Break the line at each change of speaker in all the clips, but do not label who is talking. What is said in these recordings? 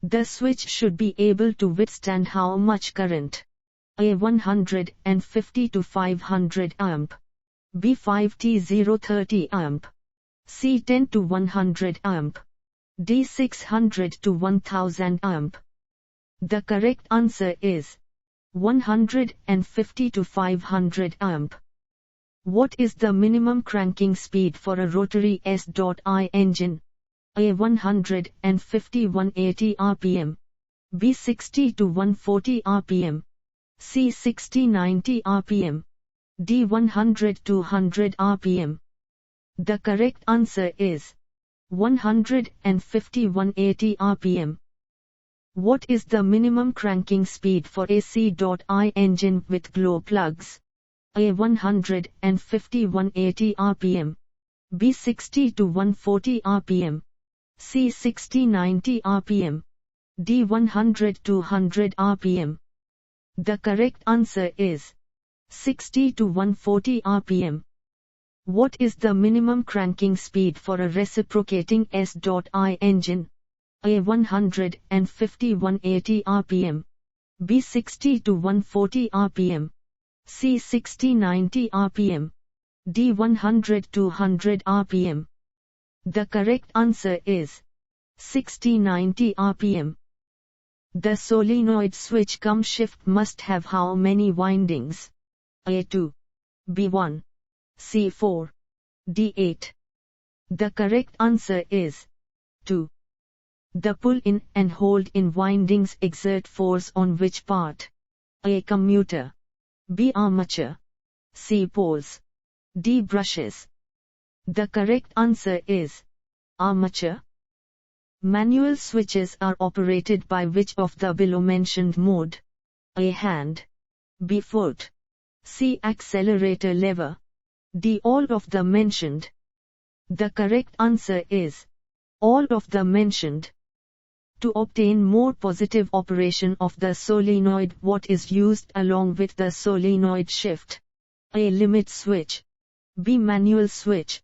The switch should be able to withstand how much current? A. 150 to 500 amp. B. 5T 030 amp. C. 10 to 100 amp. D. 600 to 1000 amp. The correct answer is 150 to 500 amp. What is the minimum cranking speed for a rotary S.I engine? A. 150 180 rpm. B. 60 to 140 rpm. C. 60 90 rpm. D. 100 to 100 rpm. The correct answer is 150 180 rpm. What is the minimum cranking speed for a C.I engine with glow plugs? A. 150 180 rpm. B. 60 to 140 rpm. C. 60 90 rpm. D. 100 to 100 rpm. The correct answer is 60 to 140 rpm. What is the minimum cranking speed for a reciprocating S.I engine? A. 150 180 rpm. B. 60 to 140 rpm. C. 60 90 rpm. D. 100 to 100 rpm. The correct answer is 60 90 rpm. The solenoid switch cum shift must have how many windings? A. 2. B. 1. C. 4. D. 8. The correct answer is 2. The pull-in and hold-in windings exert force on which part? A. Commutator. B. Armature. C. Poles. D. Brushes. The correct answer is armature. Manual switches are operated by which of the below-mentioned mode? A. Hand. B. Foot. C. Accelerator lever. D. All of the mentioned. The correct answer is all of the mentioned. To obtain more positive operation of the solenoid, what is used along with the solenoid shift? A. Limit switch. B. Manual switch.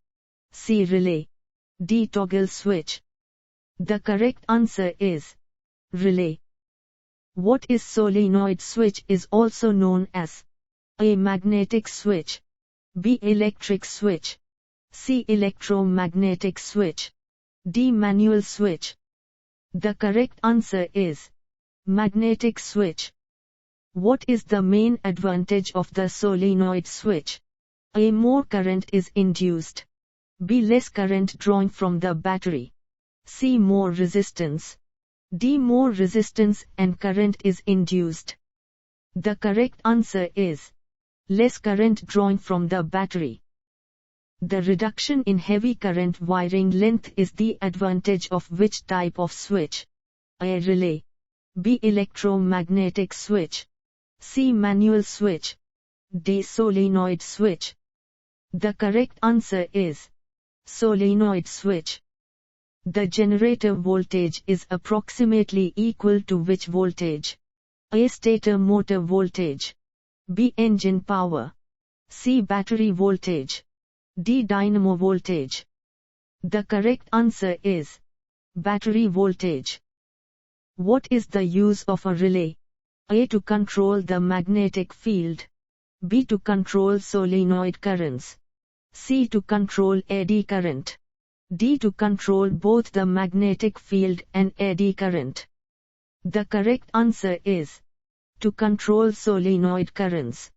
C. Relay. D. Toggle switch. The correct answer is relay. What is solenoid switch is also known as? A. Magnetic switch. B. Electric switch. C. Electromagnetic switch. D. Manual switch. The correct answer is magnetic switch. What is the main advantage of the solenoid switch? A. More current is induced. B. Less current drawing from the battery. C. More resistance. D. More resistance and current is induced. The correct answer is less current drawing from the battery. The reduction in heavy current wiring length is the advantage of which type of switch? A. Relay. B. Electromagnetic switch. C. Manual switch. D. Solenoid switch. The correct answer is solenoid switch. The generator voltage is approximately equal to which voltage? A. Stator motor voltage. B. Engine power. C. Battery voltage. D. Dynamo voltage. The correct answer is battery voltage. What is the use of a relay? A. To control the magnetic field. B. To control solenoid currents. C. To control eddy current. D. To control both the magnetic field and eddy current. The correct answer is to control solenoid currents.